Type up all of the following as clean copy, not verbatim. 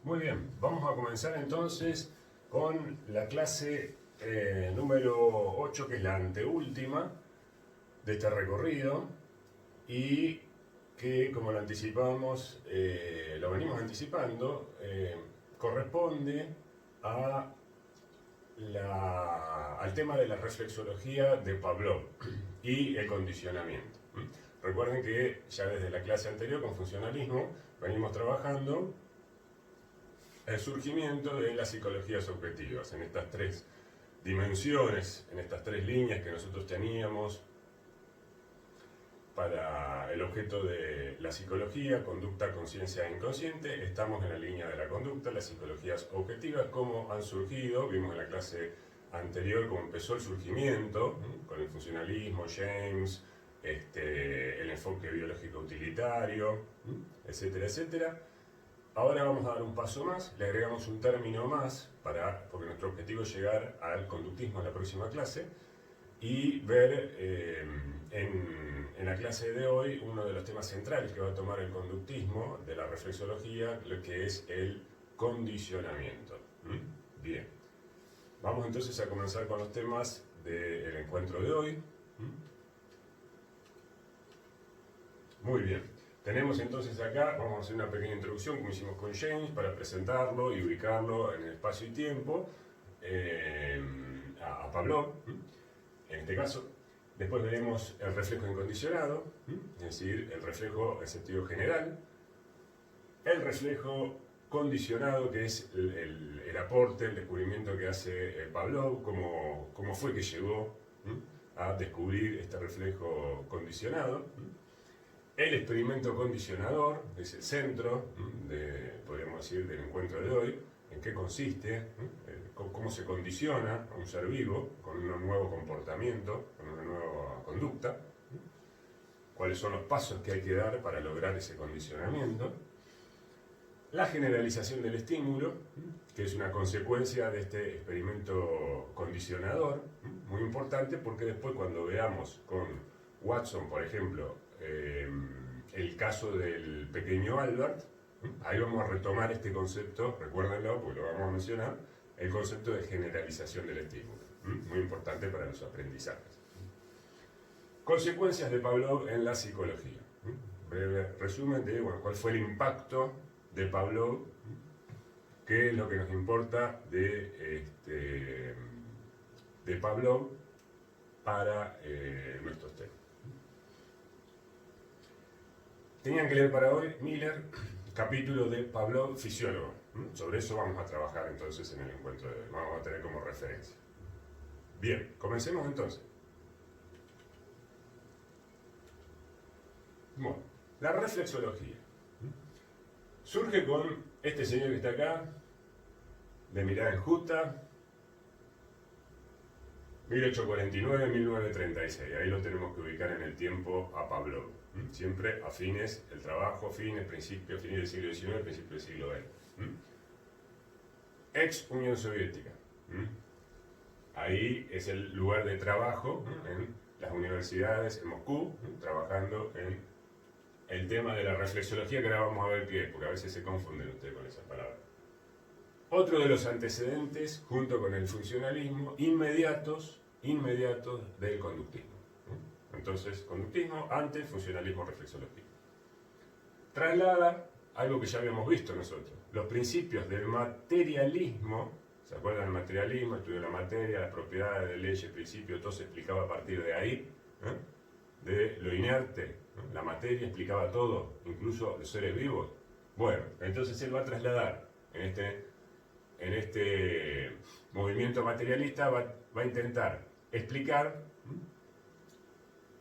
Muy bien, vamos a comenzar entonces con la clase número 8, que es la anteúltima de este recorrido y que, como lo anticipamos, lo venimos anticipando, corresponde a al tema de la reflexología de Pavlov y el condicionamiento. Recuerden que ya desde la clase anterior con funcionalismo venimos trabajando el surgimiento de las psicologías objetivas en estas tres dimensiones, en estas tres líneas que nosotros teníamos para el objeto de la psicología: conducta, conciencia e inconsciente. Estamos en la línea de la conducta, las psicologías objetivas, cómo han surgido. Vimos en la clase anterior cómo empezó el surgimiento, con el funcionalismo, James, el enfoque biológico utilitario, etcétera, etcétera. Ahora vamos a dar un paso más, le agregamos un término más, porque nuestro objetivo es llegar al conductismo en la próxima clase, y ver en la clase de hoy uno de los temas centrales que va a tomar el conductismo de la reflexología, lo que es el condicionamiento. Bien, vamos entonces a comenzar con los temas del encuentro de hoy. Muy bien. Tenemos entonces acá, vamos a hacer una pequeña introducción como hicimos con James para presentarlo y ubicarlo en el espacio y tiempo a Pavlov, en este caso. Después veremos el reflejo incondicionado, es decir, el reflejo en sentido general, el reflejo condicionado, que es el aporte, el descubrimiento que hace Pavlov, cómo fue que llegó a descubrir este reflejo condicionado. El experimento condicionador es el centro, podríamos decir, del encuentro de hoy. ¿En qué consiste? ¿Cómo se condiciona a un ser vivo con un nuevo comportamiento, con una nueva conducta? ¿Cuáles son los pasos que hay que dar para lograr ese condicionamiento? La generalización del estímulo, que es una consecuencia de este experimento condicionador, muy importante, porque después, cuando veamos con Watson, por ejemplo, el caso del pequeño Albert, ahí vamos a retomar este concepto, recuérdenlo porque lo vamos a mencionar, el concepto de generalización del estímulo, muy importante para los aprendizajes. Consecuencias de Pavlov en la psicología. Breve resumen de cuál fue el impacto de Pavlov, qué es lo que nos importa de Pavlov para nuestros temas. Tenían que leer para hoy Miller, capítulo de Pavlov, fisiólogo. Sobre eso vamos a trabajar entonces en el encuentro de hoy. Vamos a tener como referencia. Bien, comencemos entonces. Bueno, la reflexología surge con este señor que está acá, de mirada enjuta, 1849-1936. Ahí lo tenemos que ubicar en el tiempo a Pavlov. Siempre a fines, el trabajo, fines del siglo XIX, principio del siglo XX. Ex Unión Soviética. Ahí es el lugar de trabajo en las universidades en Moscú, trabajando en el tema de la reflexología, que ahora vamos a ver qué es, porque a veces se confunden ustedes con esas palabras. Otro de los antecedentes, junto con el funcionalismo, inmediatos del conductismo. Entonces, conductismo, antes, funcionalismo, reflexología. Traslada algo que ya habíamos visto nosotros, los principios del materialismo. ¿Se acuerdan del materialismo? Estudió la materia, las propiedades de leyes, principios, todo se explicaba a partir de ahí, de lo inerte. La materia explicaba todo, incluso los seres vivos. Bueno, entonces él va a trasladar en este movimiento materialista, va a intentar explicar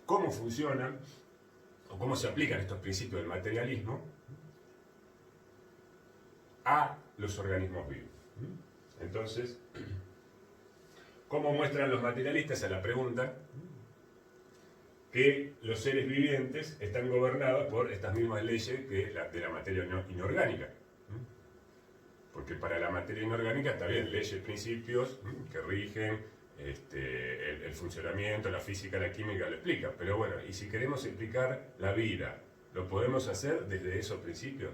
cómo funcionan o cómo se aplican estos principios del materialismo a los organismos vivos. Entonces, ¿cómo muestran los materialistas a la pregunta? Que los seres vivientes están gobernados por estas mismas leyes que de la materia inorgánica. Porque para la materia inorgánica está bien, leyes, principios que rigen el funcionamiento, la física, la química lo explica. Pero bueno, y si queremos explicar la vida, ¿lo podemos hacer desde esos principios?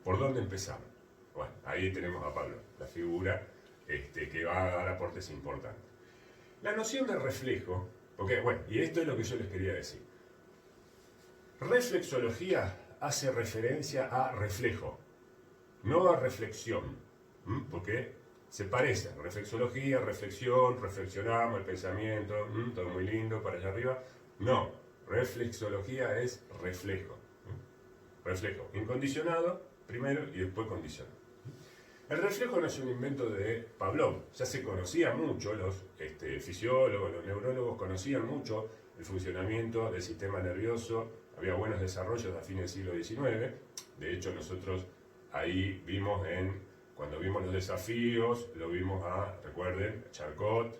¿Por dónde empezamos? Bueno, ahí tenemos a Pablo, la figura que va a dar aportes importantes. La noción de reflejo, porque, bueno, y esto es lo que yo les quería decir. Reflexología hace referencia a reflejo, no a reflexión, porque se parece. Reflexología, reflexión, reflexionamos el pensamiento, todo muy lindo para allá arriba. No, reflexología es reflejo. Reflejo incondicionado primero y después condicionado. El reflejo no es un invento de Pavlov, ya se conocía mucho, los fisiólogos, los neurólogos conocían mucho el funcionamiento del sistema nervioso, había buenos desarrollos a fines del siglo XIX, de hecho nosotros ahí vimos cuando vimos los desafíos, lo vimos recuerden, Charcot,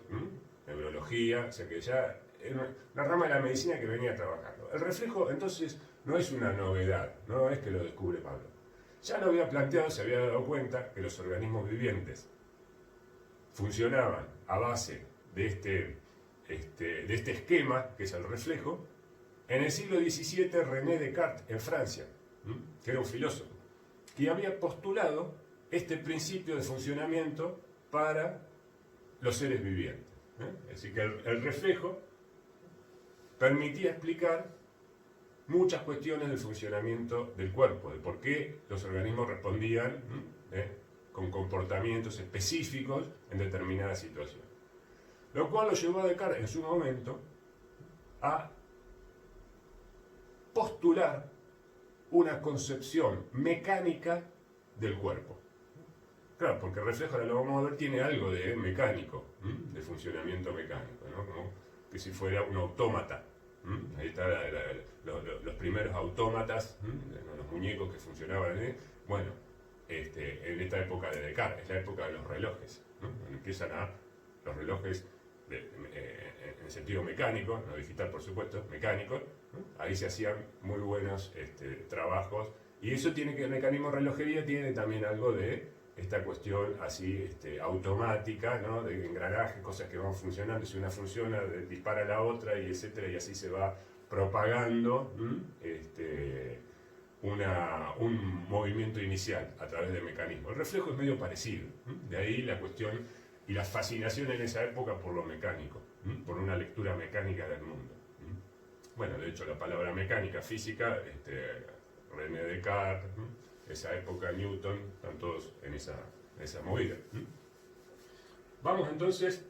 neurología, o sea que ya era una rama de la medicina que venía trabajando. El reflejo entonces no es una novedad, no es que lo descubre Pavlov. Ya lo había planteado, se había dado cuenta que los organismos vivientes funcionaban a base de este esquema, que es el reflejo, en el siglo XVII René Descartes, en Francia, que era un filósofo, que había postulado este principio de funcionamiento para los seres vivientes. Es decir, que el reflejo permitía explicar muchas cuestiones del funcionamiento del cuerpo, de por qué los organismos respondían con comportamientos específicos en determinadas situaciones. Lo cual lo llevó a Descartes en su momento a postular una concepción mecánica del cuerpo. Claro, porque el reflejo, ahora lo vamos a ver, tiene algo de mecánico, de funcionamiento mecánico, ¿no? Como que si fuera un autómata. Ahí están los primeros autómatas, los muñecos que funcionaban. Bueno, en esta época de Descartes, es la época de los relojes. Empiezan los relojes en el sentido mecánico, no digital por supuesto, mecánico. Ahí se hacían muy buenos trabajos. Y eso tiene que, el mecanismo de relojería tiene también algo de esta cuestión así automática, ¿no? De engranajes, cosas que van funcionando, si una funciona, dispara la otra, y etcétera, y así se va propagando un movimiento inicial a través del mecanismo. El reflejo es medio parecido, de ahí la cuestión y la fascinación en esa época por lo mecánico, por una lectura mecánica del mundo. Bueno, de hecho la palabra mecánica, física, René Descartes, esa época, Newton, están todos en esa movida. Vamos entonces,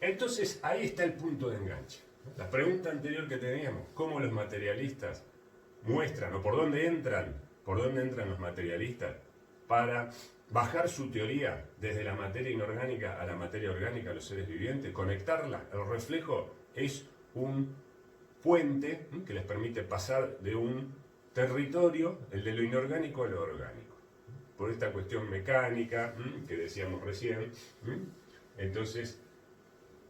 entonces ahí está el punto de enganche. La pregunta anterior que teníamos, ¿cómo los materialistas muestran o por dónde entran los materialistas para bajar su teoría desde la materia inorgánica a la materia orgánica, a los seres vivientes, conectarla? El reflejo es un puente que les permite pasar de un territorio, el de lo inorgánico, a lo orgánico. Por esta cuestión mecánica que decíamos recién, entonces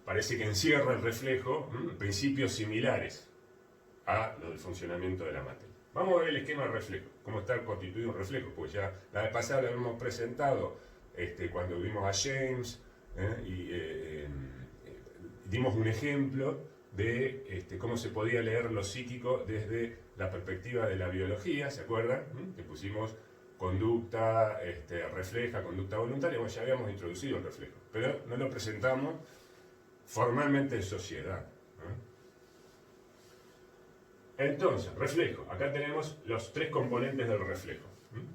parece que encierra el reflejo principios similares a lo del funcionamiento de la materia. Vamos a ver el esquema del reflejo, cómo está constituido un reflejo, pues ya la vez pasada lo hemos presentado cuando vimos a James y dimos un ejemplo de cómo se podía leer lo psíquico desde la perspectiva de la biología, ¿se acuerdan? Que pusimos conducta refleja, conducta voluntaria, bueno, ya habíamos introducido el reflejo, pero no lo presentamos formalmente en sociedad. Entonces, reflejo, acá tenemos los tres componentes del reflejo.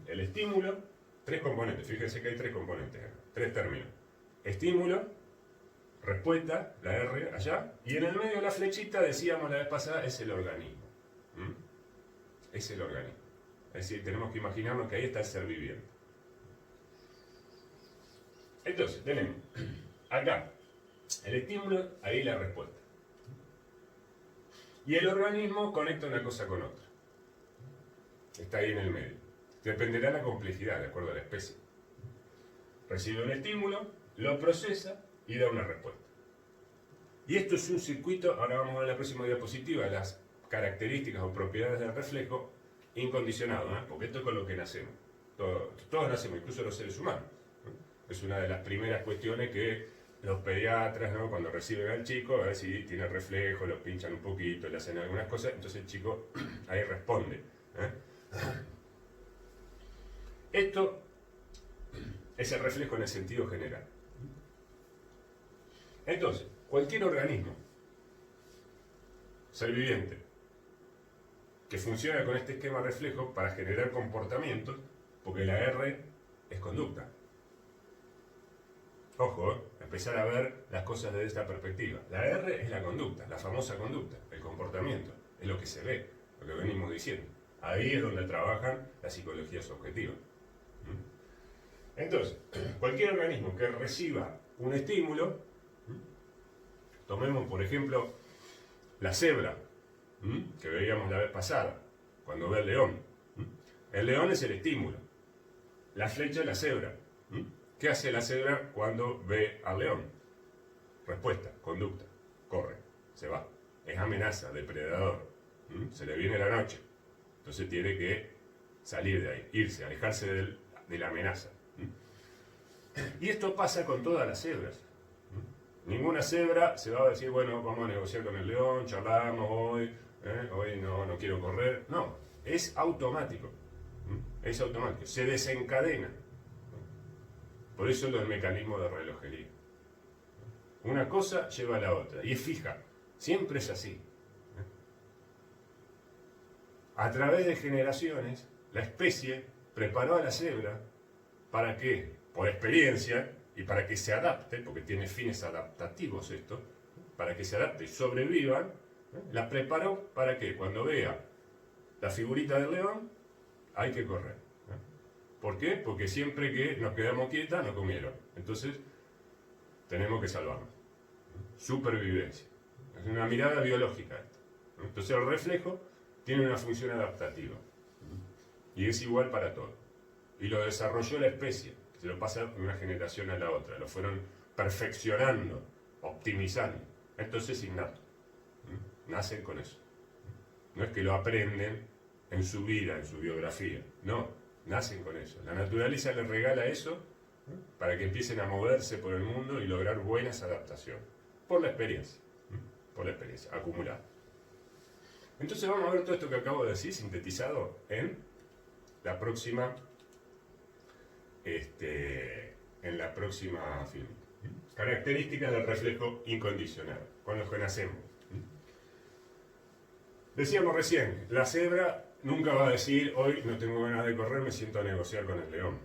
El estímulo, tres componentes, fíjense que hay tres componentes, tres términos. Estímulo, respuesta, la R allá, y en el medio de la flechita, decíamos la vez pasada, es el organismo. Es el organismo. Es decir, tenemos que imaginarnos que ahí está el ser viviente. Entonces, tenemos acá el estímulo, ahí la respuesta. Y el organismo conecta una cosa con otra. Está ahí en el medio. Dependerá de la complejidad, de acuerdo a la especie. Recibe un estímulo, lo procesa y da una respuesta. Y esto es un circuito, ahora vamos a ver en la próxima diapositiva, las características o propiedades del reflejo incondicionado, porque esto es con lo que nacemos. Todos nacemos, incluso los seres humanos. Es una de las primeras cuestiones que los pediatras, cuando reciben al chico, a ver si tiene reflejo, lo pinchan un poquito, le hacen algunas cosas, entonces el chico ahí responde. Esto es el reflejo en el sentido general. Entonces, cualquier organismo, ser viviente, que funciona con este esquema reflejo para generar comportamientos, porque la R es conducta. Ojo, empezar a ver las cosas desde esta perspectiva. La R es la conducta, la famosa conducta, el comportamiento, es lo que se ve, lo que venimos diciendo. Ahí es donde trabajan las psicologías objetivas. Entonces, cualquier organismo que reciba un estímulo, tomemos por ejemplo la cebra, que veíamos la vez pasada, cuando ve al león. El león es el estímulo, la flecha es la cebra. ¿Qué hace la cebra cuando ve al león? Respuesta, conducta, corre, se va. Es amenaza, depredador, se le viene la noche, entonces tiene que salir de ahí, irse, alejarse de la amenaza. Y esto pasa con todas las cebras. Ninguna cebra se va a decir, bueno, vamos a negociar con el león, charlamos hoy, hoy no quiero correr. No, es automático. Es automático, se desencadena. Por eso es el mecanismo de relojería. Una cosa lleva a la otra y es fija, siempre es así. A través de generaciones, la especie preparó a la cebra para que, por experiencia, y para que se adapte, porque tiene fines adaptativos esto, para que se adapte y sobrevivan, la preparó para que cuando vea la figurita del león, hay que correr. ¿Por qué? Porque siempre que nos quedamos quietas, nos comieron. Entonces, tenemos que salvarnos. Supervivencia. Es una mirada biológica esto. Entonces, el reflejo tiene una función adaptativa. Y es igual para todo. Y lo desarrolló la especie. Se lo pasa de una generación a la otra. Lo fueron perfeccionando, optimizando. Entonces, es innato. Nacen con eso. No es que lo aprenden en su vida, en su biografía. No. Nacen con eso. La naturaleza les regala eso para que empiecen a moverse por el mundo y lograr buenas adaptaciones. Por la experiencia. Por la experiencia acumulada. Entonces vamos a ver todo esto que acabo de decir sintetizado en la próxima film. Características del reflejo incondicional. Con los que nacemos. Decíamos recién, la cebra nunca va a decir, hoy no tengo ganas de correr, me siento a negociar con el león.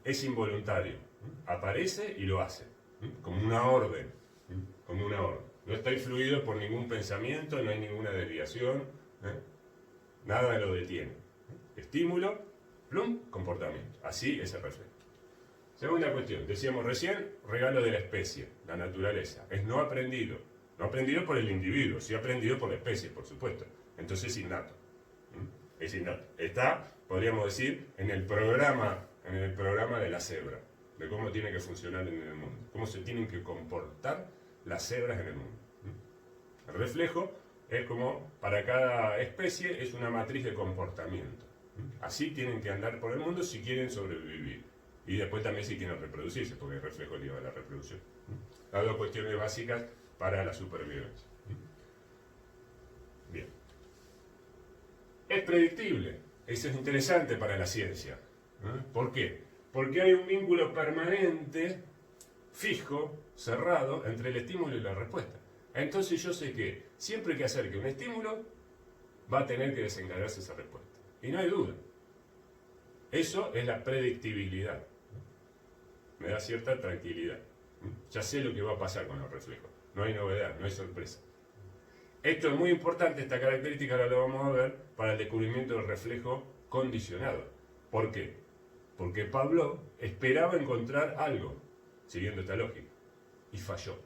Es involuntario. Aparece y lo hace. Como una orden. Como una orden. No está influido por ningún pensamiento, no hay ninguna desviación. Nada lo detiene. Estímulo, plum, comportamiento. Así es el reflejo. Segunda cuestión, decíamos recién, regalo de la especie, la naturaleza. Es no aprendido. No aprendido por el individuo, sí aprendido por la especie, por supuesto. Entonces es innato. Es innato. Está, podríamos decir, en el programa de la cebra, de cómo tiene que funcionar en el mundo, cómo se tienen que comportar las cebras en el mundo. El reflejo es como, para cada especie, es una matriz de comportamiento. Así tienen que andar por el mundo si quieren sobrevivir. Y después también si quieren reproducirse, porque el reflejo lleva a la reproducción. Las dos cuestiones básicas para la supervivencia. Bien. Es predictible. Eso es interesante para la ciencia. ¿Por qué? Porque hay un vínculo permanente, fijo, cerrado, entre el estímulo y la respuesta. Entonces yo sé que siempre que acerque un estímulo, va a tener que desencadenarse esa respuesta. Y no hay duda. Eso es la predictibilidad. Me da cierta tranquilidad. Ya sé lo que va a pasar con los reflejos. No hay novedad, no hay sorpresa. Esto es muy importante, esta característica ahora lo vamos a ver para el descubrimiento del reflejo condicionado. ¿Por qué? Porque Pavlov esperaba encontrar algo, siguiendo esta lógica, y falló,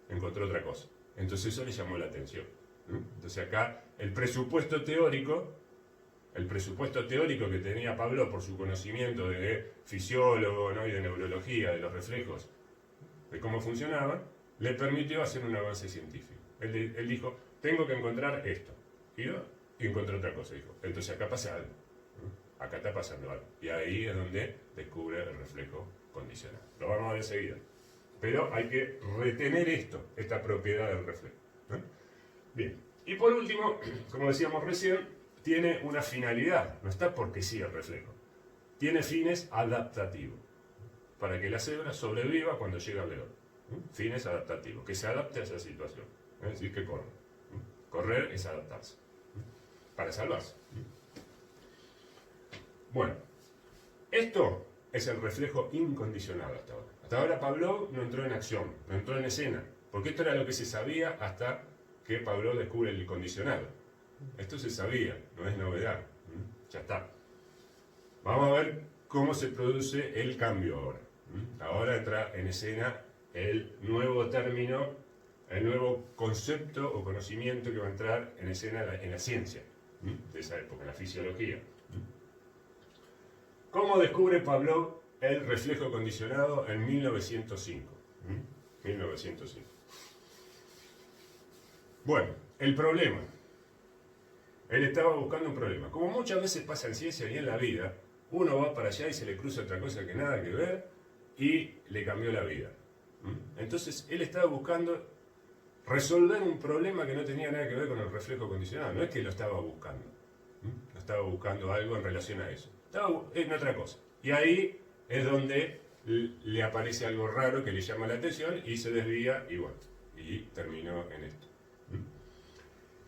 encontró otra cosa. Entonces eso le llamó la atención. Entonces acá el presupuesto teórico que tenía Pavlov por su conocimiento de fisiólogo, ¿no? y de neurología, de los reflejos, de cómo funcionaban, le permitió hacer un avance científico. Él dijo, tengo que encontrar esto. Y encontró otra cosa, dijo. Entonces acá pasa algo. Acá está pasando algo. Y ahí es donde descubre el reflejo condicional. Lo vamos a ver enseguida. Pero hay que retener esta propiedad del reflejo. Bien. Y por último, como decíamos recién, tiene una finalidad, no está porque sí el reflejo. Tiene fines adaptativos, para que la cebra sobreviva cuando llega el león. Fines adaptativos, que se adapte a esa situación. Es decir, que corre. Correr es adaptarse, para salvarse. Bueno, esto es el reflejo incondicionado hasta ahora. Hasta ahora Pavlov no entró en acción, no entró en escena, porque esto era lo que se sabía hasta que Pavlov descubre el condicionado. Esto se sabía, no es novedad. Ya está. Vamos a ver cómo se produce el cambio ahora. Ahora entra en escena el nuevo término, el nuevo concepto o conocimiento que va a entrar en escena en la ciencia de esa época, en la fisiología. ¿Cómo descubre Pavlov el reflejo condicionado en 1905? 1905. Bueno, el problema. Él estaba buscando un problema. Como muchas veces pasa en ciencia y en la vida, uno va para allá y se le cruza otra cosa que nada que ver y le cambió la vida. Entonces, él estaba buscando resolver un problema que no tenía nada que ver con el reflejo condicionado. No es que lo estaba buscando. No estaba buscando algo en relación a eso. Estaba en otra cosa. Y ahí es donde le aparece algo raro que le llama la atención y se desvía y bueno, y terminó en esto.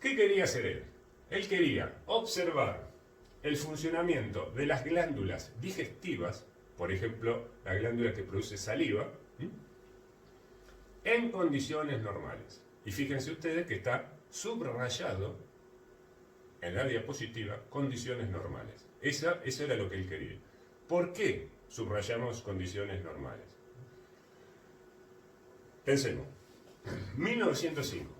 ¿Qué quería hacer él? Él quería observar el funcionamiento de las glándulas digestivas, por ejemplo, la glándula que produce saliva, en condiciones normales. Y fíjense ustedes que está subrayado en la diapositiva condiciones normales. Eso era lo que él quería. ¿Por qué subrayamos condiciones normales? Pensemos. 1905.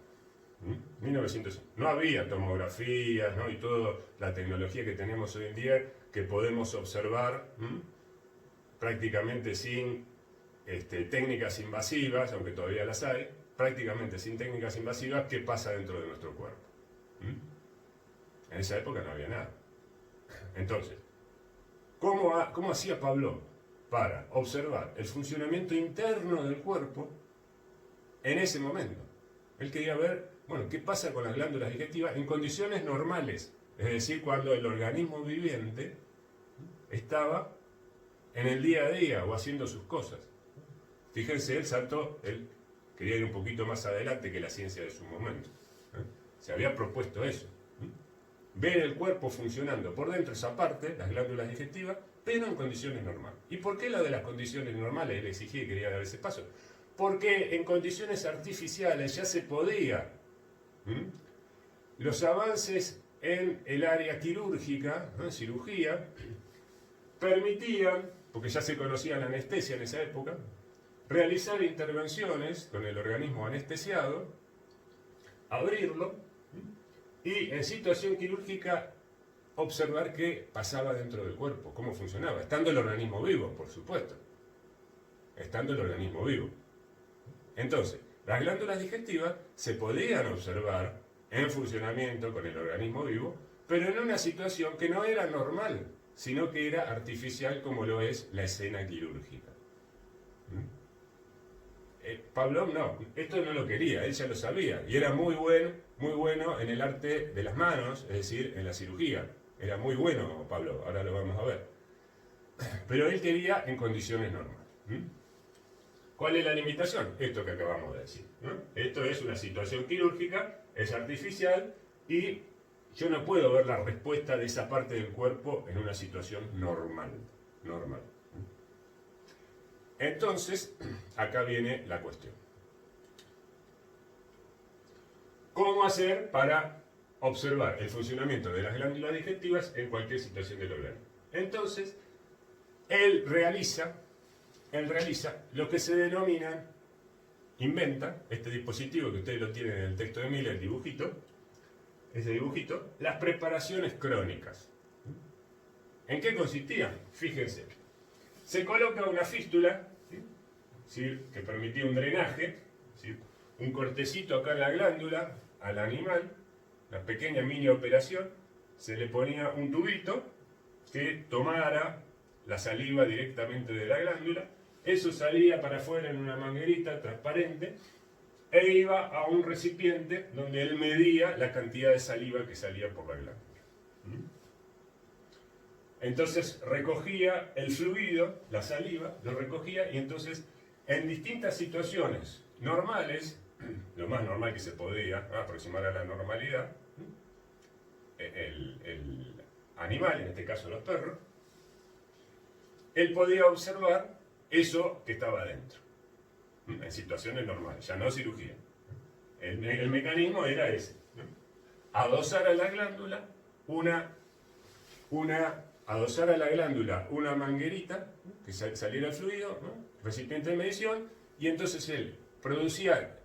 1905. No había tomografías, ¿no? Y toda la tecnología que tenemos hoy en día que podemos observar prácticamente sin técnicas invasivas, aunque todavía las hay, prácticamente sin técnicas invasivas, qué pasa dentro de nuestro cuerpo. En esa época no había nada. Entonces, ¿cómo hacía Pavlov para observar el funcionamiento interno del cuerpo en ese momento? Él quería ver, bueno, qué pasa con las glándulas digestivas en condiciones normales, es decir, cuando el organismo viviente estaba en el día a día o haciendo sus cosas. Fíjense, él quería ir un poquito más adelante que la ciencia de su momento. Se había propuesto eso. Ver el cuerpo funcionando por dentro, esa parte, las glándulas digestivas, pero en condiciones normales. ¿Y por qué lo de las condiciones normales? Él exigía y quería dar ese paso. Porque en condiciones artificiales ya se podía. Los avances en el área quirúrgica, en cirugía, permitían, porque ya se conocía la anestesia en esa época, realizar intervenciones con el organismo anestesiado, abrirlo y en situación quirúrgica observar qué pasaba dentro del cuerpo, cómo funcionaba, estando el organismo vivo, por supuesto, estando el organismo vivo. Entonces, las glándulas digestivas se podían observar en funcionamiento con el organismo vivo, pero en una situación que no era normal, sino que era artificial como lo es la escena quirúrgica. Pavlov no, esto no lo quería, él ya lo sabía, y era muy bueno en el arte de las manos, es decir, en la cirugía. Era muy bueno Pavlov, ahora lo vamos a ver. Pero él quería en condiciones normales. ¿Cuál es la limitación? Esto que acabamos de decir. Esto es una situación quirúrgica, es artificial, y yo no puedo ver la respuesta de esa parte del cuerpo en una situación normal. Entonces, acá viene la cuestión. ¿Cómo hacer para observar el funcionamiento de las glándulas digestivas en cualquier situación del organismo? Entonces, él realiza lo que se denomina, inventa, este dispositivo que ustedes lo tienen en el texto de Miller, el dibujito, ese dibujito, las preparaciones crónicas. ¿En qué consistían? Fíjense. Se coloca una fístula, ¿sí? Que permitía un drenaje, ¿sí? Un cortecito acá en la glándula al animal, una pequeña mini operación, se le ponía un tubito que tomara la saliva directamente de la glándula, eso salía para afuera en una manguerita transparente e iba a un recipiente donde él medía la cantidad de saliva que salía por la glándula. Entonces recogía el fluido, la saliva, lo recogía y entonces en distintas situaciones normales, lo más normal que se podía aproximar a la normalidad, el animal, en este caso los perros, él podía observar eso que estaba adentro, en situaciones normales, ya no cirugía. El mecanismo era ese, adosar a la glándula adosar a la glándula una manguerita, que saliera el fluido, recipiente de medición, y entonces él producía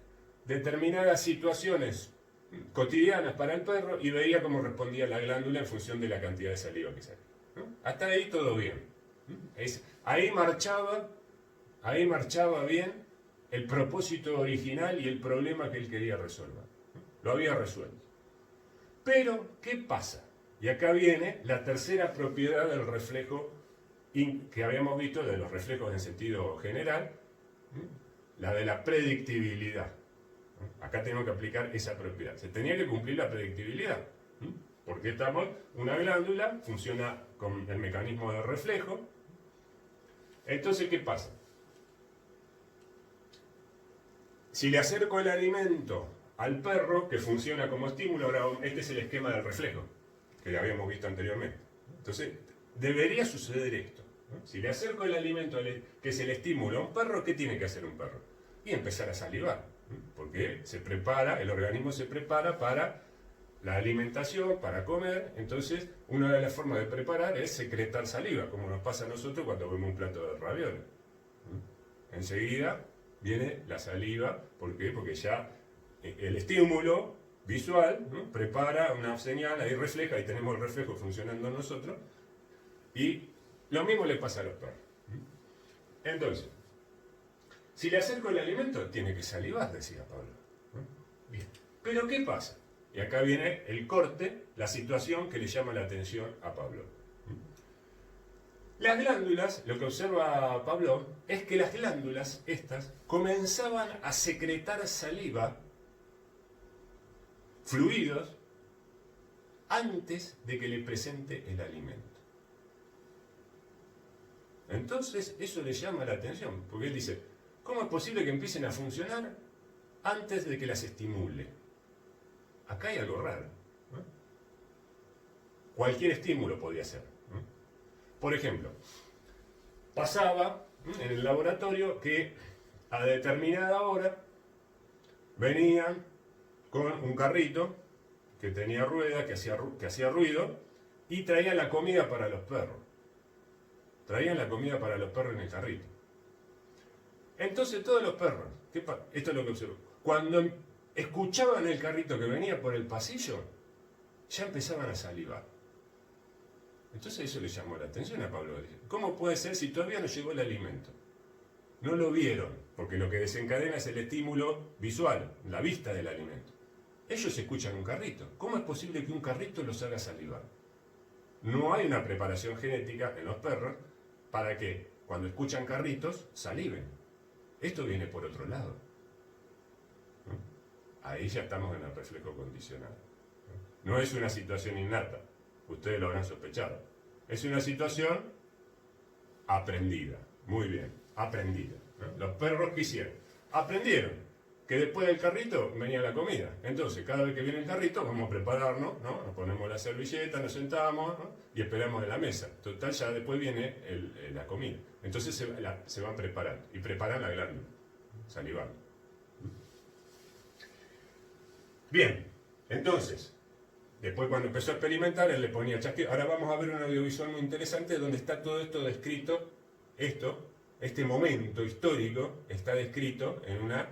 determinadas situaciones cotidianas para el perro y veía cómo respondía la glándula en función de la cantidad de saliva que salía. Hasta ahí todo bien. Ahí marchaba bien el propósito original y el problema que él quería resolver. Lo había resuelto. Pero, ¿qué pasa? Y acá viene la tercera propiedad del reflejo que habíamos visto, de los reflejos en sentido general, la de la predictibilidad. Acá tenemos que aplicar esa propiedad. Se tenía que cumplir la predictibilidad. Porque una glándula funciona con el mecanismo de reflejo. Entonces, ¿qué pasa? Si le acerco el alimento al perro, que funciona como estímulo, ahora este es el esquema del reflejo, que ya habíamos visto anteriormente. Entonces, debería suceder esto. Si le acerco el alimento, que es el estímulo a un perro, ¿qué tiene que hacer un perro? Y empezar a salivar, porque el organismo se prepara para la alimentación, para comer. Entonces, una de las formas de preparar es secretar saliva, como nos pasa a nosotros cuando vemos un plato de ravioles. Enseguida viene la saliva, ¿por qué? Porque ya el estímulo visual prepara una señal, ahí refleja, ahí tenemos el reflejo funcionando en nosotros, y lo mismo le pasa a los perros. Entonces, si le acerco el alimento, tiene que salivar, decía Pablo. Bien. Pero ¿qué pasa? Y acá viene el corte, la situación que le llama la atención a Pablo. Las glándulas, lo que observa Pablo, es que las glándulas estas comenzaban a secretar saliva, fluidos, antes de que le presente el alimento. Entonces, eso le llama la atención, porque él dice, ¿cómo es posible que empiecen a funcionar antes de que las estimule? Acá hay algo raro. Cualquier estímulo podía ser. Por ejemplo, pasaba en el laboratorio que a determinada hora venían con un carrito que tenía rueda, que hacía ruido, y traían la comida para los perros. Traían la comida para los perros en el carrito. Entonces todos los perros, esto es lo que observo, cuando escuchaban el carrito que venía por el pasillo, ya empezaban a salivar. Entonces eso le llamó la atención a Pablo. ¿Cómo puede ser si todavía no llegó el alimento? No lo vieron, porque lo que desencadena es el estímulo visual, la vista del alimento. Ellos escuchan un carrito. ¿Cómo es posible que un carrito los haga salivar? No hay una preparación genética en los perros para que cuando escuchan carritos saliven. Esto viene por otro lado. Ahí ya estamos en el reflejo condicionado. No es una situación innata. Ustedes lo habrán sospechado. Es una situación aprendida. Muy bien, aprendida. Los perros, ¿qué hicieron? Aprendieron que después del carrito venía la comida. Entonces, cada vez que viene el carrito, vamos a prepararnos, ¿no? Nos ponemos la servilleta, nos sentamos, ¿no? Y esperamos en la mesa. Total, ya después viene la comida. Entonces se van preparando. Y preparan la glándula, salivando. Bien, entonces, después cuando empezó a experimentar, él le ponía chasquido. Ahora vamos a ver un audiovisual muy interesante donde está todo esto descrito, este momento histórico está descrito en una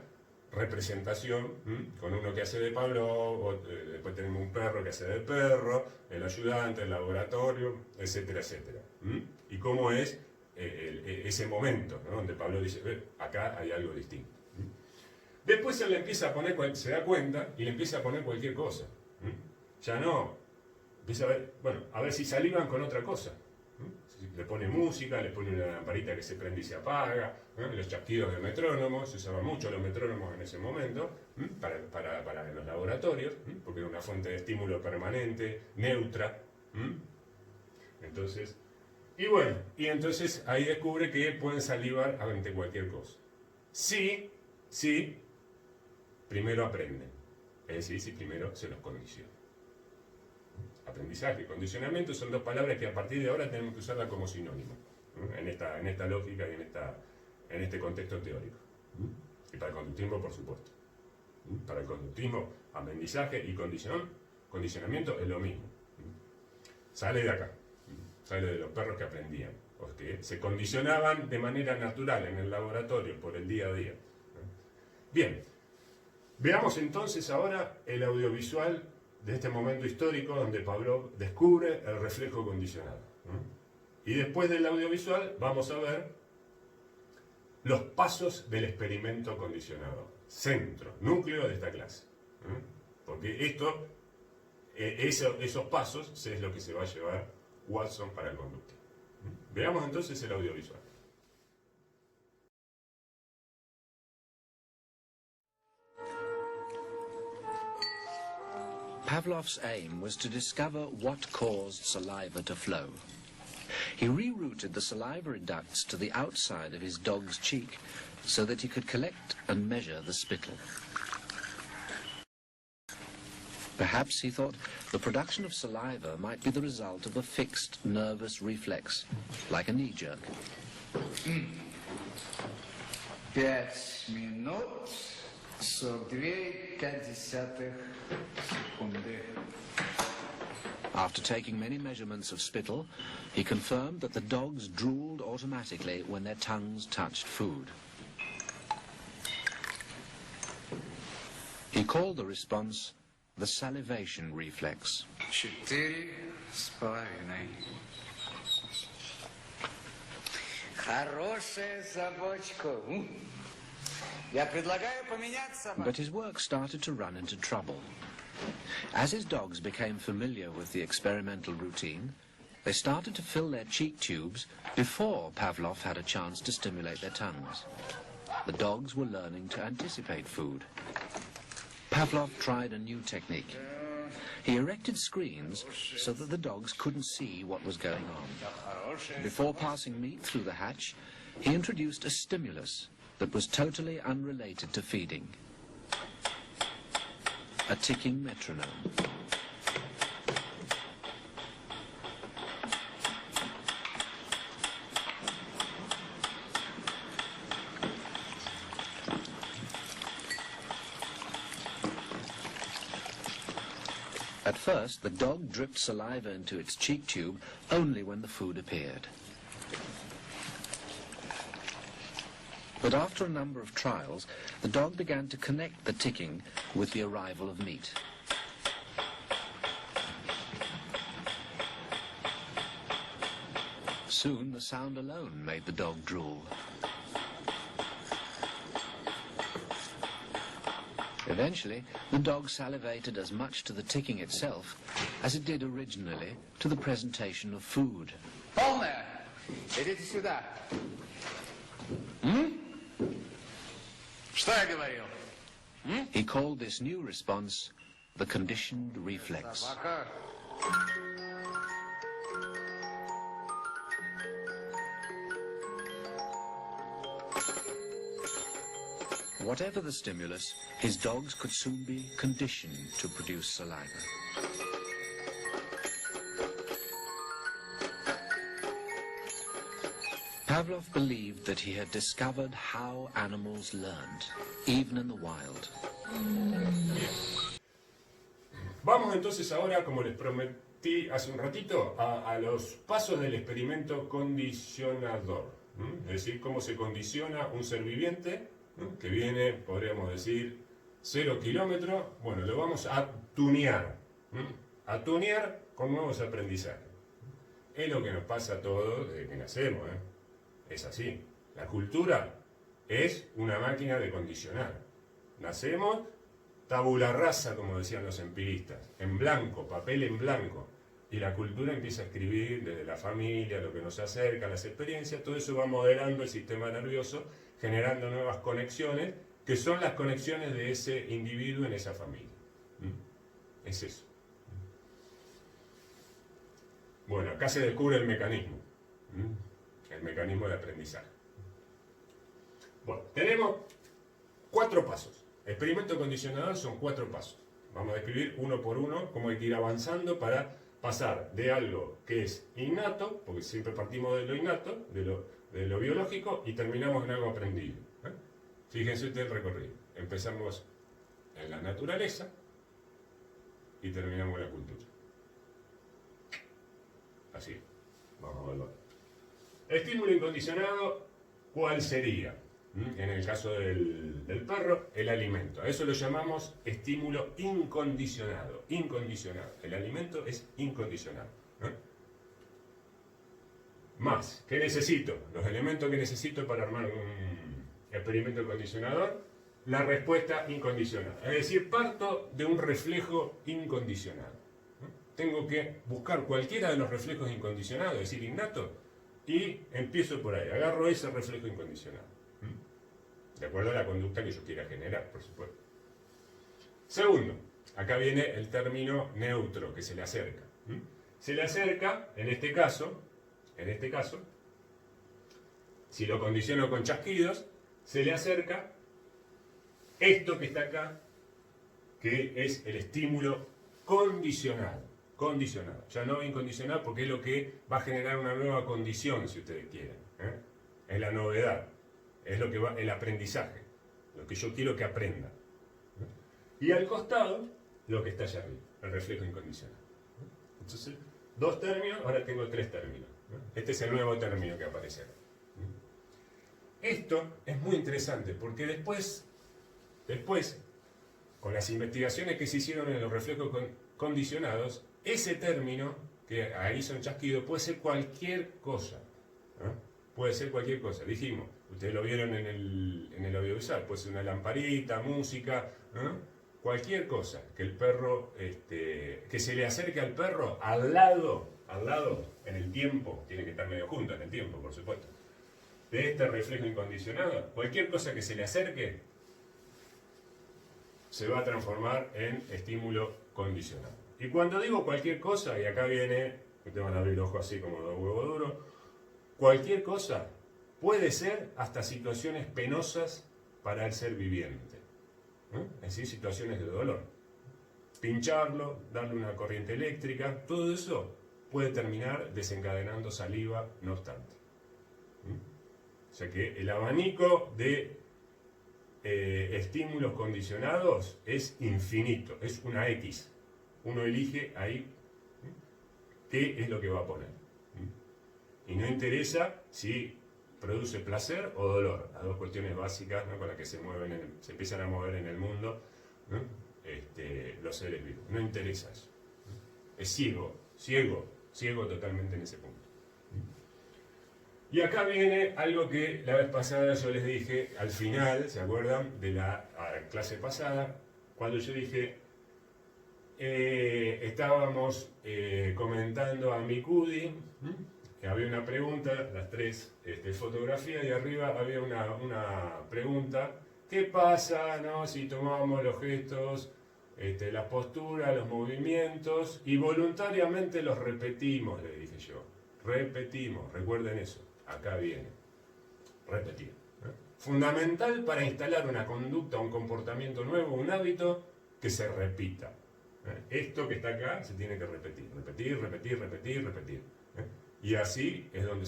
representación, con uno que hace de Pablo, después tenemos un perro que hace de perro, el ayudante, el laboratorio, etcétera, etcétera. Y cómo es ese momento, ¿no? Donde Pablo dice, acá hay algo distinto. Después él le empieza a poner, se da cuenta y le empieza a poner cualquier cosa. Ya no, empieza a ver si salivan con otra cosa. Le pone música, le pone una lamparita que se prende y se apaga, los chasquidos de metrónomo, se usaban mucho los metrónomos en ese momento, para los laboratorios, porque era una fuente de estímulo permanente, neutra. Entonces, Y bueno, y entonces ahí descubre que pueden salivar ante cualquier cosa. Sí, sí, primero aprenden. Es decir, si primero se los condiciona. Aprendizaje y condicionamiento son dos palabras que a partir de ahora tenemos que usarlas como sinónimo, ¿no? En esta lógica y en este contexto teórico. Y para el conductismo, por supuesto. Para el conductismo, aprendizaje y condicionamiento es lo mismo. Sale de acá, sale de los perros que aprendían, o que se condicionaban de manera natural en el laboratorio por el día a día. Bien, veamos entonces ahora el audiovisual de este momento histórico donde Pavlov descubre el reflejo condicionado. Y después del audiovisual vamos a ver los pasos del experimento condicionado, centro, núcleo de esta clase. Porque esos pasos es lo que se va a llevar Watson para el conductismo. Veamos entonces el audiovisual. Pavlov's aim was to discover what caused saliva to flow. He rerouted the salivary ducts to the outside of his dog's cheek so that he could collect and measure the spittle. Perhaps, he thought, the production of saliva might be the result of a fixed nervous reflex, like a knee jerk. 5 минут 42,5 секунды. After taking many measurements of spittle, he confirmed that the dogs drooled automatically when their tongues touched food. He called the response the salivation reflex. 4,5. Хорошая собачка. Я предлагаю поменять собаку. But his work started to run into trouble. As his dogs became familiar with the experimental routine, they started to fill their cheek tubes before Pavlov had a chance to stimulate their tongues. The dogs were learning to anticipate food. Pavlov tried a new technique. He erected screens so that the dogs couldn't see what was going on. Before passing meat through the hatch, he introduced a stimulus that was totally unrelated to feeding. A ticking metronome. At first, the dog dripped saliva into its cheek tube only when the food appeared. But after a number of trials, the dog began to connect the ticking with the arrival of meat. Soon, the sound alone made the dog drool. Eventually, the dog salivated as much to the ticking itself as it did originally to the presentation of food. Полная. Идите сюда. Что я говорил? He called this new response the conditioned reflex. Собака. Whatever the stimulus, his dogs could soon be conditioned to produce saliva. Pavlov believed that he had discovered how animals learned, even in the wild. Vamos entonces ahora, como les prometí hace un ratito, a los pasos del experimento condicionador. Es decir, cómo se condiciona un ser viviente que viene, podríamos decir, 0 kilómetros. Bueno, lo vamos a tunear. A tunear con nuevos aprendizajes. Es lo que nos pasa a todos desde que nacemos. Es así. La cultura es una máquina de condicionar. Nacemos tabula rasa, como decían los empiristas, en blanco, papel en blanco. Y la cultura empieza a escribir desde la familia, lo que nos acerca, las experiencias. Todo eso va modelando el sistema nervioso, generando nuevas conexiones, que son las conexiones de ese individuo en esa familia. Es eso. Bueno, acá se descubre el mecanismo. El mecanismo de aprendizaje. Bueno, tenemos 4 pasos. Experimento condicionador son 4 pasos. Vamos a describir uno por uno cómo hay que ir avanzando para pasar de algo que es innato, porque siempre partimos de lo innato, de lo biológico, y terminamos en algo aprendido. Fíjense ustedes el recorrido. Empezamos en la naturaleza y terminamos en la cultura. Así. Vamos a verlo. Estímulo incondicionado, ¿cuál sería? En el caso del perro, el alimento. A eso lo llamamos estímulo incondicionado. Incondicionado. El alimento es incondicionado. Más, ¿qué necesito? Los elementos que necesito para armar un experimento condicionador. La respuesta incondicionada. Es decir, parto de un reflejo incondicionado. Tengo que buscar cualquiera de los reflejos incondicionados, es decir, innato, y empiezo por ahí. Agarro ese reflejo incondicionado. De acuerdo a la conducta que yo quiera generar, por supuesto. Segundo, acá viene el término neutro, que se le acerca. Se le acerca, en este caso, si lo condiciono con chasquidos, se le acerca esto que está acá, que es el estímulo condicionado. Condicionado. Ya no incondicionado porque es lo que va a generar una nueva condición, si ustedes quieren. Es la novedad. Es lo que va, el aprendizaje. Lo que yo quiero que aprenda. Y al costado, lo que está allá arriba. El reflejo incondicionado. Entonces, 2 términos, ahora tengo 3 términos. Este es el nuevo término que aparece acá. Esto es muy interesante porque después, con las investigaciones que se hicieron en los reflejos condicionados, ese término, que ahí son chasquidos, puede ser cualquier cosa. Puede ser cualquier cosa. Dijimos, ustedes lo vieron en el audiovisual, puede ser una lamparita, música, cualquier cosa que el perro, que se le acerque al perro al lado, en el tiempo, tiene que estar medio junto en el tiempo, por supuesto, de este reflejo incondicionado, cualquier cosa que se le acerque se va a transformar en estímulo condicionado. Y cuando digo cualquier cosa, y acá viene, te van a abrir el ojo así como 2 huevos duros, cualquier cosa puede ser hasta situaciones penosas para el ser viviente. Es decir, situaciones de dolor. Pincharlo, darle una corriente eléctrica, todo eso puede terminar desencadenando saliva, no obstante. O sea que el abanico de estímulos condicionados es infinito, es una X. Uno elige ahí qué es lo que va a poner. Y no interesa si produce placer o dolor, las 2 cuestiones básicas, ¿no?, con las que se empiezan a mover en el mundo, ¿no?, los seres vivos. No interesa eso. Es ciego totalmente en ese punto. Y acá viene algo que la vez pasada yo les dije, al final, ¿se acuerdan? De la clase pasada, cuando yo dije, estábamos comentando a Mikudi, que había una pregunta, las 3 fotografías, y arriba había una pregunta, ¿qué pasa, no, si tomamos los gestos, las posturas, los movimientos, y voluntariamente los repetimos? Le dije yo, repetimos, recuerden eso. Acá viene. Repetir. Fundamental para instalar una conducta, un comportamiento nuevo, un hábito que se repita. Esto que está acá se tiene que repetir. Repetir. Y así es donde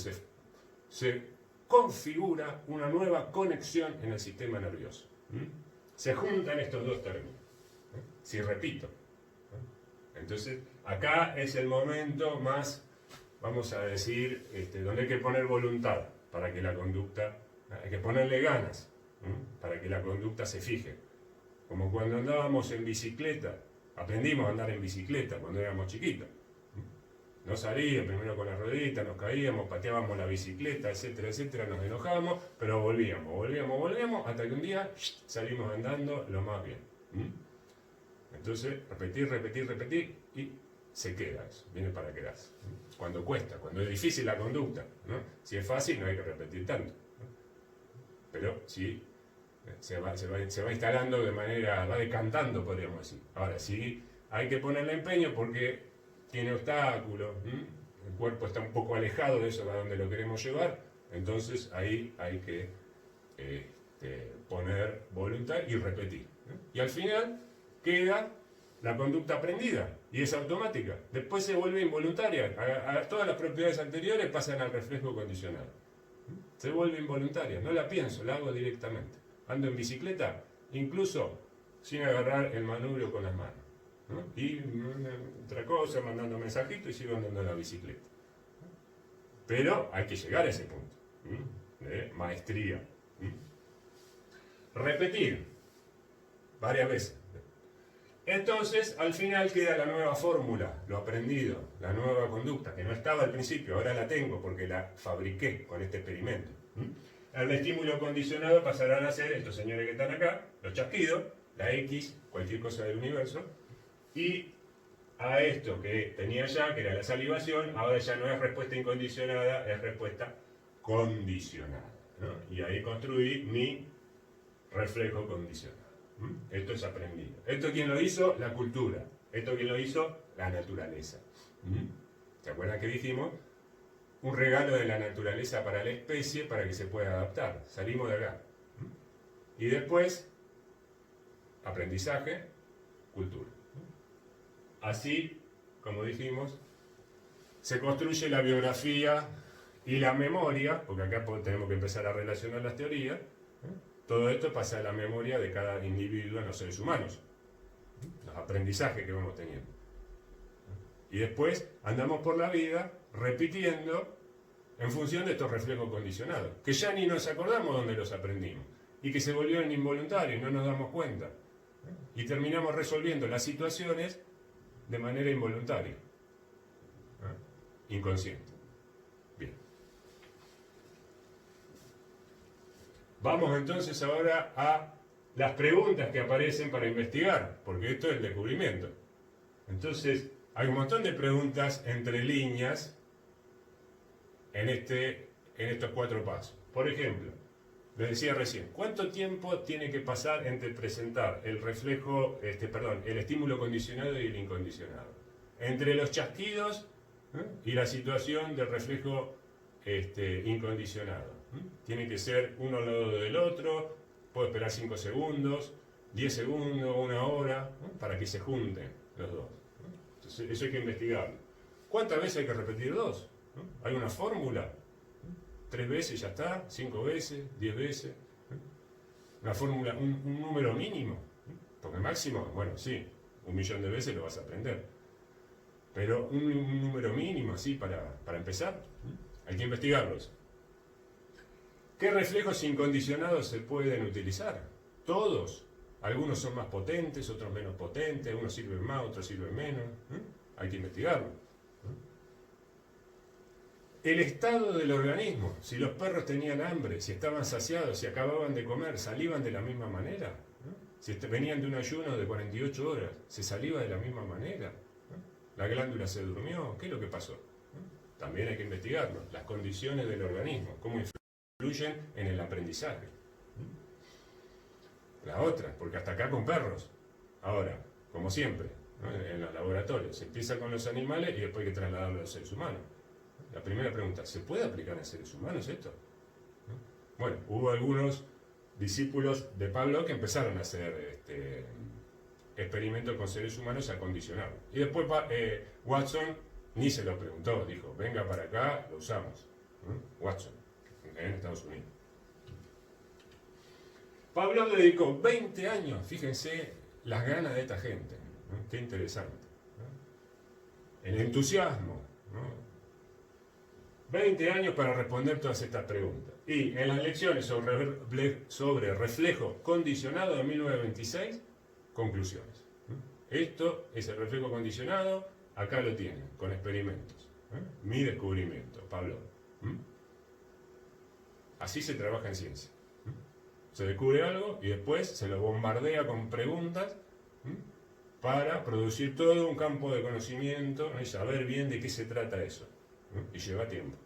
se configura una nueva conexión en el sistema nervioso. Se juntan estos 2 términos. Si repito. Entonces, acá es el momento más, vamos a decir, donde hay que poner voluntad para que la conducta, hay que ponerle ganas, para que la conducta se fije. Como cuando andábamos en bicicleta, aprendimos a andar en bicicleta cuando éramos chiquitos. No salía, primero con la ruedita, nos caíamos, pateábamos la bicicleta, etcétera, etcétera, nos enojábamos, pero volvíamos, hasta que un día salimos andando lo más bien. Entonces, repetir, y se queda eso, viene para quedarse. Cuando cuesta, cuando es difícil la conducta, ¿no? Si es fácil no hay que repetir tanto, ¿no? Pero si se va instalando de manera, va decantando, podríamos decir. Ahora, sí hay que ponerle empeño porque tiene obstáculos, el cuerpo está un poco alejado de eso a donde lo queremos llevar, entonces ahí hay que poner voluntad y repetir. Y al final queda la conducta aprendida y es automática. Después se vuelve involuntaria. Todas las propiedades anteriores pasan al reflejo condicionado. Se vuelve involuntaria. No la pienso, la hago directamente. Ando en bicicleta, incluso sin agarrar el manubrio con las manos, ¿no? Y otra cosa, mandando mensajitos y sigo andando en la bicicleta. Pero hay que llegar a ese punto de maestría. Repetir varias veces. Entonces, al final queda la nueva fórmula, lo aprendido, la nueva conducta, que no estaba al principio, ahora la tengo porque la fabriqué con este experimento. El estímulo condicionado pasarán a ser, estos señores que están acá, los chasquidos, la X, cualquier cosa del universo, y a esto que tenía ya, que era la salivación, ahora ya no es respuesta incondicionada, es respuesta condicionada, ¿no? Y ahí construí mi reflejo condicionado. Esto es aprendido. ¿Esto quién lo hizo? La cultura. ¿Esto quién lo hizo? La naturaleza. ¿Se acuerdan que dijimos? Un regalo de la naturaleza para la especie para que se pueda adaptar. Salimos de acá. Y después, aprendizaje, cultura. Así, como dijimos, se construye la biografía y la memoria, porque acá tenemos que empezar a relacionar las teorías. Todo esto pasa a la memoria de cada individuo en los seres humanos, los aprendizajes que vamos teniendo. Y después andamos por la vida repitiendo en función de estos reflejos condicionados, que ya ni nos acordamos dónde los aprendimos, y que se volvieron involuntarios y no nos damos cuenta. Y terminamos resolviendo las situaciones de manera involuntaria, inconsciente. Bien. Vamos entonces ahora a las preguntas que aparecen para investigar, porque esto es el descubrimiento. Entonces, hay un montón de preguntas entre líneas en estos 4 pasos. Por ejemplo, les decía recién, ¿cuánto tiempo tiene que pasar entre presentar el reflejo, el estímulo condicionado y el incondicionado? Entre los chasquidos y la situación del reflejo incondicionado. Tiene que ser uno al lado del otro, puedo esperar 5 segundos, 10 segundos, 1 hora, para que se junten los dos. Entonces, eso hay que investigarlo. ¿Cuántas veces hay que repetir 2? ¿Hay una fórmula? 3 veces ya está, 5 veces, 10 veces. Una fórmula, un número mínimo. Porque máximo, bueno, sí, 1.000.000 de veces lo vas a aprender. Pero un número mínimo, así, para empezar, hay que investigarlos. ¿Qué reflejos incondicionados se pueden utilizar? Todos. Algunos son más potentes, otros menos potentes, unos sirven más, otros sirven menos. Hay que investigarlo. El estado del organismo, si los perros tenían hambre, si estaban saciados, si acababan de comer, ¿salían de la misma manera? Si venían de un ayuno de 48 horas, ¿se saliva de la misma manera? ¿La glándula se durmió? ¿Qué es lo que pasó? También hay que investigarlo. Las condiciones del organismo, cómo influyen en el aprendizaje. La otra, porque hasta acá con perros. Ahora, como siempre, ¿no? En los laboratorios, se empieza con los animales y después hay que trasladarlo a los seres humanos. La primera pregunta, ¿se puede aplicar en seres humanos esto? Bueno, hubo algunos discípulos de Pablo que empezaron a hacer experimentos con seres humanos acondicionados. Y después Watson ni se lo preguntó, dijo, venga para acá, lo usamos. Watson, en Estados Unidos. Pablo dedicó 20 años, fíjense las ganas de esta gente, ¿no? Qué interesante. ¿No? El entusiasmo, ¿no? 20 años para responder todas estas preguntas. Y en las lecciones sobre reflejo condicionado de 1926, conclusiones. Esto es el reflejo condicionado, acá lo tienen, con experimentos. Mi descubrimiento, Pablo. Así se trabaja en ciencia. Se descubre algo y después se lo bombardea con preguntas para producir todo un campo de conocimiento, ¿no? Y saber bien de qué se trata eso. Y lleva tiempo.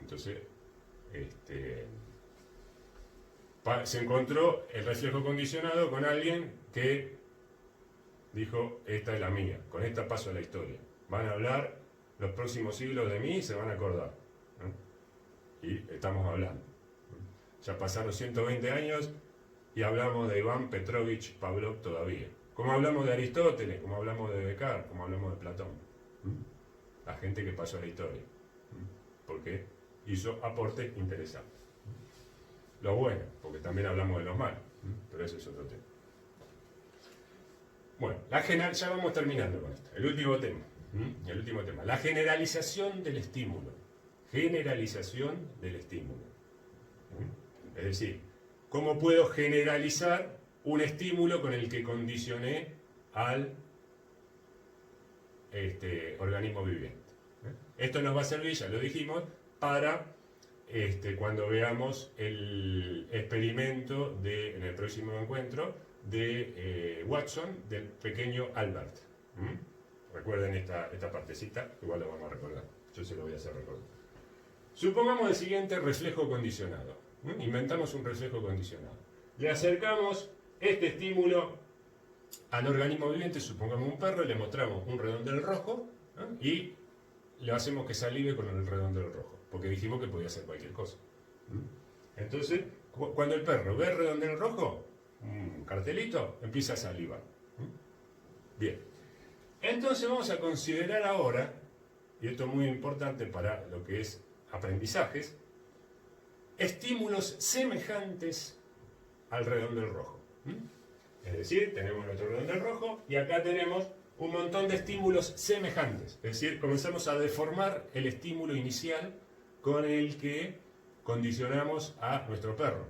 Entonces, se encontró el reflejo condicionado con alguien que dijo, esta es la mía, con esta paso a la historia. Van a hablar los próximos siglos de mí se van a acordar. Y estamos hablando. Ya pasaron 120 años y hablamos de Iván Petrovich Pavlov todavía. Como hablamos de Aristóteles, como hablamos de Descartes, como hablamos de Platón. La gente que pasó a la historia. Porque hizo aportes interesantes. Lo bueno, porque también hablamos de los malos. Pero ese es otro tema. Bueno, ya vamos terminando con esto. El último tema. El último tema. La generalización del estímulo. Generalización del estímulo. Es decir, ¿cómo puedo generalizar un estímulo con el que condicioné al organismo viviente? Esto nos va a servir, ya lo dijimos, para cuando veamos el experimento en el próximo encuentro de Watson del pequeño Albert. Recuerden esta partecita, igual lo vamos a recordar. Yo se lo voy a hacer recordar. Supongamos el siguiente reflejo condicionado. Inventamos un reflejo condicionado. Le acercamos este estímulo al organismo viviente, supongamos un perro, y le mostramos un redondel rojo, y le hacemos que salive con el redondel rojo, porque dijimos que podía hacer cualquier cosa. Entonces, cuando el perro ve el redondel rojo, un cartelito, empieza a salivar. Bien. Entonces vamos a considerar ahora, y esto es muy importante para lo que es aprendizajes, estímulos semejantes al redondel rojo. Es decir, tenemos nuestro redondel rojo y acá tenemos un montón de estímulos semejantes. Es decir, comenzamos a deformar el estímulo inicial con el que condicionamos a nuestro perro.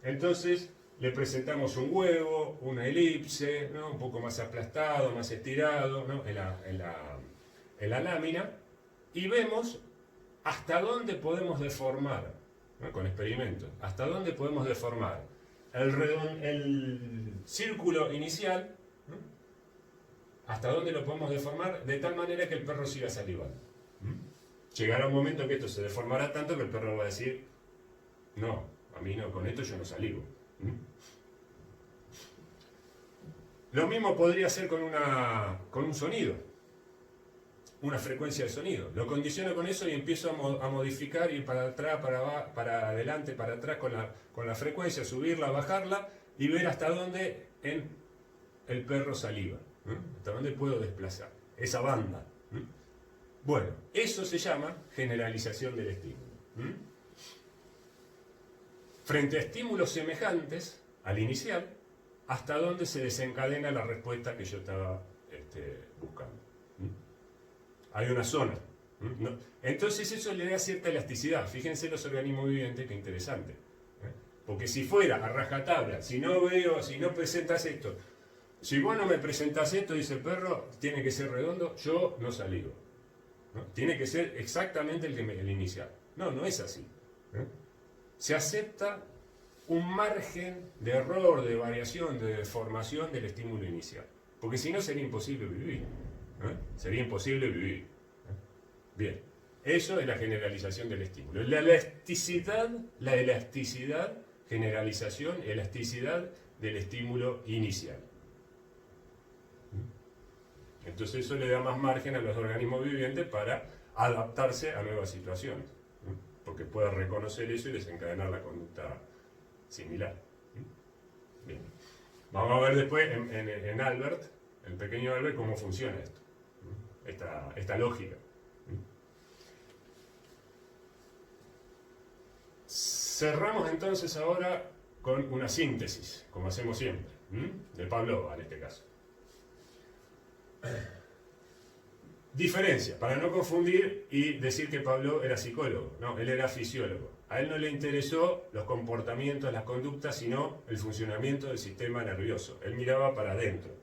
Entonces, le presentamos un huevo, una elipse, ¿no? Un poco más aplastado, más estirado, ¿no? en la lámina, y vemos hasta dónde podemos deformar, ¿no? Con experimentos, hasta dónde podemos deformar el círculo inicial, ¿no? Hasta dónde lo podemos deformar de tal manera que el perro siga salivando. Llegará un momento que esto se deformará tanto que el perro va a decir, no, a mí no, con esto yo no salivo. Lo mismo podría ser con un sonido, una frecuencia de sonido. Lo condiciono con eso y empiezo a modificar, ir para atrás, para adelante, para atrás con la frecuencia, subirla, bajarla y ver hasta dónde el perro saliva, hasta dónde puedo desplazar esa banda. Bueno, eso se llama generalización del estímulo. Frente a estímulos semejantes al inicial, hasta dónde se desencadena la respuesta que yo estaba buscando. Hay una zona. ¿No? Entonces eso le da cierta elasticidad. Fíjense los organismos vivientes, qué interesante. Porque si fuera a rajatabla, si no presentas esto, si vos no me presentás esto, dice el perro, tiene que ser redondo, yo no salivo. ¿No? Tiene que ser exactamente el inicial. No, no es así. Se acepta un margen de error, de variación, de deformación del estímulo inicial. Porque si no sería imposible vivir. Sería imposible vivir. Bien, eso es la generalización del estímulo. La elasticidad, generalización, elasticidad del estímulo inicial. Entonces eso le da más margen a los organismos vivientes para adaptarse a nuevas situaciones, porque puede reconocer eso y desencadenar la conducta similar. Bien. Vamos a ver después en Albert, el pequeño Albert, cómo funciona esto, esta lógica. Cerramos entonces ahora con una síntesis, como hacemos siempre, de Pavlov en este caso. Diferencia, para no confundir y decir que Pavlov era psicólogo. No, él era fisiólogo. A él no le interesó los comportamientos, las conductas, sino el funcionamiento del sistema nervioso. Él miraba para adentro.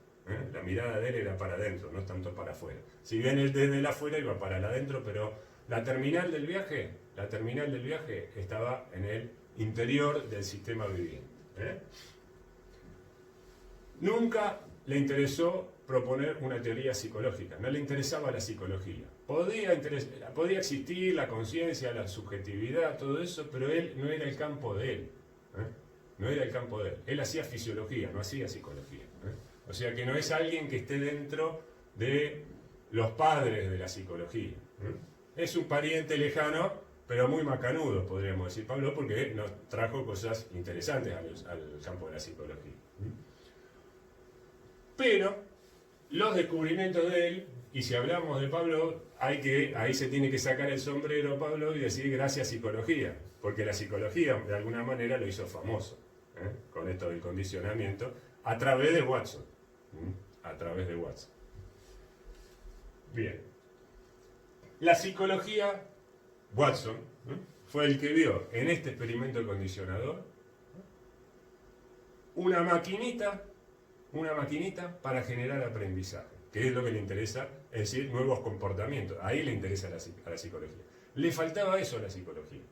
La mirada de él era para adentro, no tanto para afuera. Si bien él desde el afuera iba para el adentro, pero la terminal del viaje estaba en el interior del sistema viviente. Nunca le interesó proponer una teoría psicológica, no le interesaba la psicología. Podía existir la conciencia, la subjetividad, todo eso, pero él no era el campo de él. No era el campo de él. Él hacía fisiología, no hacía psicología. O sea que no es alguien que esté dentro de los padres de la psicología. Es un pariente lejano, pero muy macanudo, podríamos decir, Pavlov, porque nos trajo cosas interesantes al campo de la psicología. Pero los descubrimientos de él, y si hablamos de Pavlov, ahí se tiene que sacar el sombrero Pavlov y decir gracias psicología, porque la psicología de alguna manera lo hizo famoso, con esto del condicionamiento, a través de Watson. A través de Watson. Bien. La psicología, Watson, fue el que vio en este experimento condicionador una maquinita para generar aprendizaje, que es lo que le interesa, es decir, nuevos comportamientos. Ahí le interesa a la psicología. Le faltaba eso a la psicología.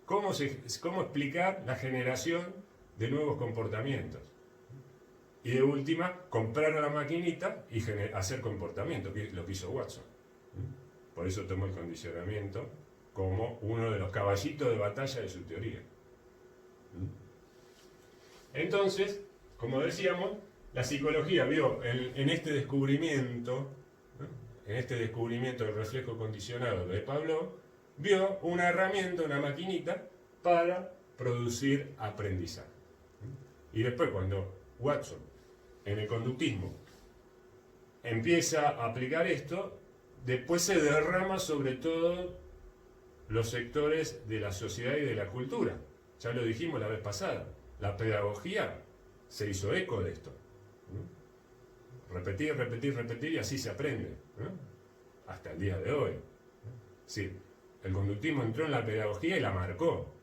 ¿Cómo explicar la generación de nuevos comportamientos? Y de última, comprar la maquinita y hacer comportamiento, que es lo que hizo Watson. Por eso tomó el condicionamiento como uno de los caballitos de batalla de su teoría. Entonces, como decíamos, la psicología vio en este descubrimiento del reflejo condicionado de Pavlov, vio una herramienta, una maquinita para producir aprendizaje. Y después cuando Watson, en el conductismo, empieza a aplicar esto, después se derrama sobre todo los sectores de la sociedad y de la cultura. Ya lo dijimos la vez pasada, la pedagogía se hizo eco de esto. Repetir, repetir, repetir y así se aprende. Hasta el día de hoy. Sí, el conductismo entró en la pedagogía y la marcó.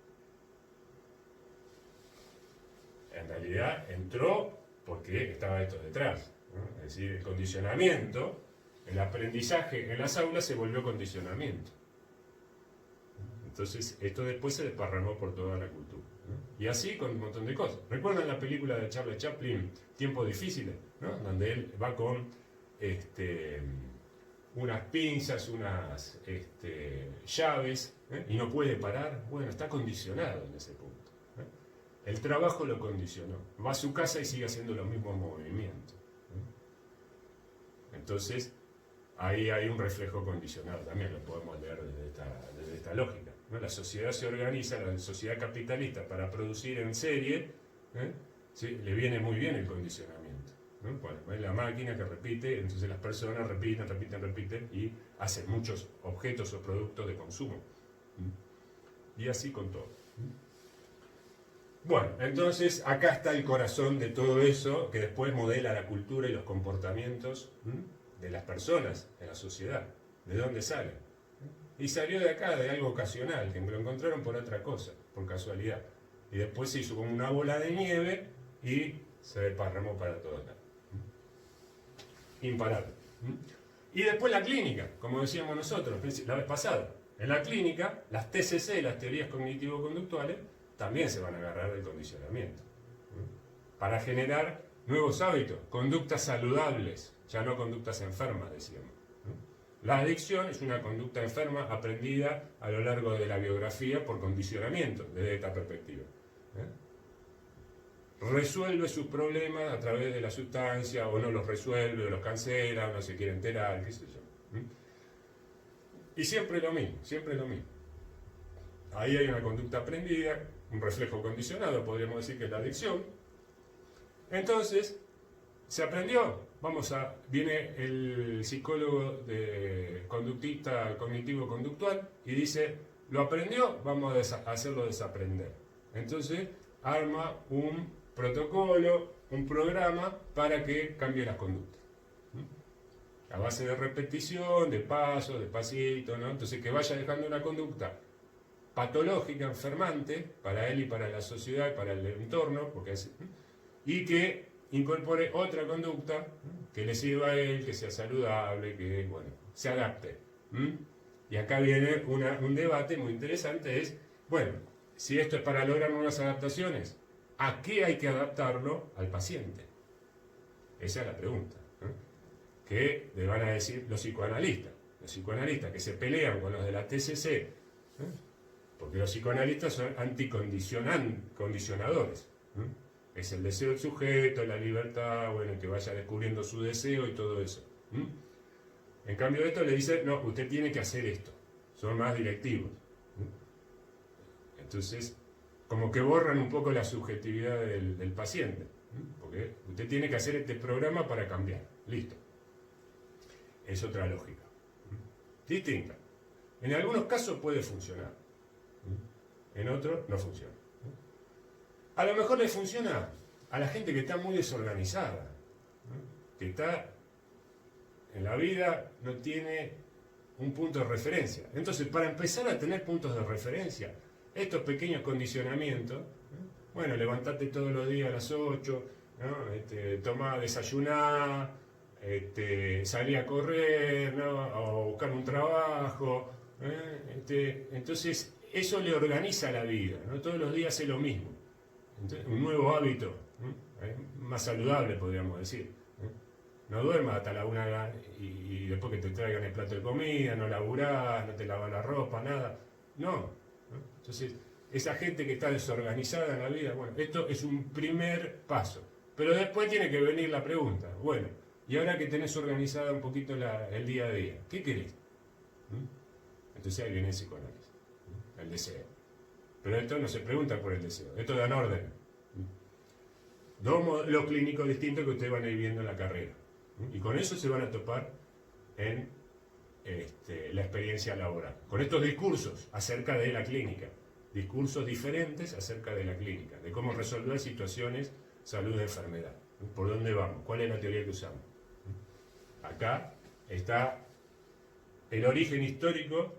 En realidad entró porque estaba esto detrás. Es decir, el condicionamiento, el aprendizaje en las aulas se volvió condicionamiento. Entonces, esto después se desparramó por toda la cultura. Y así con un montón de cosas. ¿Recuerdan la película de Charlie Chaplin, Tiempos Difíciles? Donde él va con unas pinzas, unas llaves, y no puede parar. Bueno, está condicionado en ese punto. El trabajo lo condicionó. Va a su casa y sigue haciendo los mismos movimientos. Entonces, ahí hay un reflejo condicionado. También lo podemos leer desde esta lógica. La sociedad se organiza, la sociedad capitalista, para producir en serie, ¿sí? Le viene muy bien el condicionamiento. Bueno, es la máquina que repite, entonces las personas repiten, repiten, repiten y hacen muchos objetos o productos de consumo. Y así con todo. Bueno, entonces acá está el corazón de todo eso que después modela la cultura y los comportamientos de las personas en la sociedad. ¿De dónde sale? Y salió de acá, de algo ocasional, que me lo encontraron por otra cosa, por casualidad. Y después se hizo como una bola de nieve y se desparramó para todos lados. Imparable. Y después la clínica, como decíamos nosotros la vez pasada. En la clínica, las TCC, las teorías cognitivo-conductuales, también se van a agarrar del condicionamiento. Para generar nuevos hábitos, conductas saludables, ya no conductas enfermas, decíamos. La adicción es una conducta enferma aprendida a lo largo de la biografía por condicionamiento, desde esta perspectiva. Resuelve sus problemas a través de la sustancia, o no los resuelve, o los cancela, o no se quiere enterar, qué sé yo. Y siempre lo mismo, siempre lo mismo. Ahí hay una conducta aprendida, un reflejo condicionado, podríamos decir que es la adicción. Entonces, se aprendió. Viene el psicólogo conductista cognitivo-conductual y dice, lo aprendió, vamos a hacerlo desaprender. Entonces, arma un protocolo, un programa para que cambie las conductas. A base de repetición, de pasos, de pasitos, ¿no? Entonces, que vaya dejando una conducta patológica, enfermante, para él y para la sociedad y para el entorno, y que incorpore otra conducta que le sirva a él, que sea saludable, que, bueno, se adapte. Y acá viene un debate muy interesante, es, bueno, si esto es para lograr nuevas adaptaciones, ¿a qué hay que adaptarlo al paciente? Esa es la pregunta. ¿Qué le van a decir los psicoanalistas que se pelean con los de la TCC? Porque los psicoanalistas son anticondicionadores. Es el deseo del sujeto, la libertad, bueno, que vaya descubriendo su deseo y todo eso. En cambio esto le dice, no, usted tiene que hacer esto. Son más directivos. Entonces, como que borran un poco la subjetividad del paciente. Porque usted tiene que hacer este programa para cambiar. Listo. Es otra lógica. Distinta. En algunos casos puede funcionar. En otros no funciona. A lo mejor le funciona a la gente que está muy desorganizada. Que está en la vida, no tiene un punto de referencia. Entonces, para empezar a tener puntos de referencia, estos pequeños condicionamientos, bueno, levantate todos los días a las 8, ¿no? Tomá, desayuná, salí a correr, ¿no? O buscar un trabajo. Entonces, eso le organiza la vida, ¿no? Todos los días es lo mismo. Entonces, un nuevo hábito, más saludable, podríamos decir. No duermas hasta la 1 y después que te traigan el plato de comida, no laburás, no te lavas la ropa, nada. No. Entonces, esa gente que está desorganizada en la vida, bueno, esto es un primer paso. Pero después tiene que venir la pregunta, bueno, y ahora que tenés organizada un poquito el día a día, ¿qué querés? Entonces ahí viene el psicoanálisis, el deseo. Pero esto no se pregunta por el deseo, esto dan orden. Dos modelos clínicos distintos que ustedes van a ir viendo en la carrera. Y con eso se van a topar en la experiencia laboral. Con estos discursos acerca de la clínica. Discursos diferentes acerca de la clínica. De cómo resolver situaciones, salud, enfermedad. ¿Por dónde vamos? ¿Cuál es la teoría que usamos? Acá está el origen histórico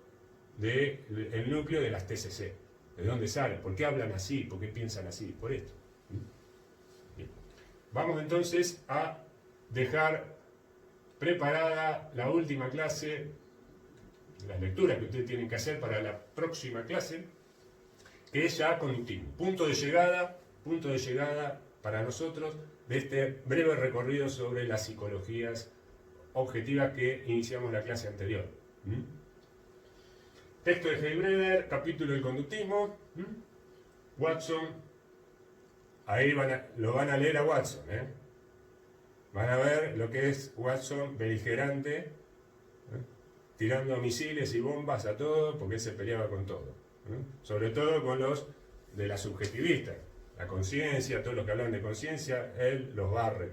del núcleo de las TCC. ¿De dónde sale? ¿Por qué hablan así? ¿Por qué piensan así? Por esto. Bien. Vamos entonces a dejar preparada la última clase, las lecturas que ustedes tienen que hacer para la próxima clase, que es ya conductismo. Punto de llegada para nosotros de este breve recorrido sobre las psicologías objetivas que iniciamos la clase anterior. Texto de Heilbreder, capítulo del conductismo. Watson, ahí lo van a leer a Watson, Van a ver lo que es Watson beligerante, tirando misiles y bombas a todo, porque él se peleaba con todo. Sobre todo con los de la subjetivista, la conciencia, todos los que hablan de conciencia, él los barre.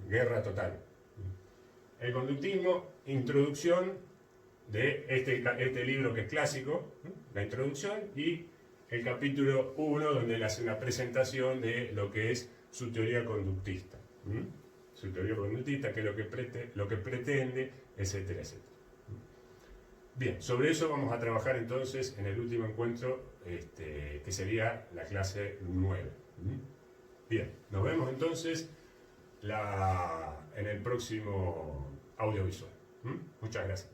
Guerra total. El conductismo, introducción de este libro que es clásico, la introducción, y el capítulo 1, donde él hace una presentación de lo que es su teoría conductista. Su teoría conductista, que es lo que pretende, etcétera, etcétera. Bien, sobre eso vamos a trabajar entonces en el último encuentro, que sería la clase 9. Bien, nos vemos entonces en el próximo audiovisual. Muchas gracias.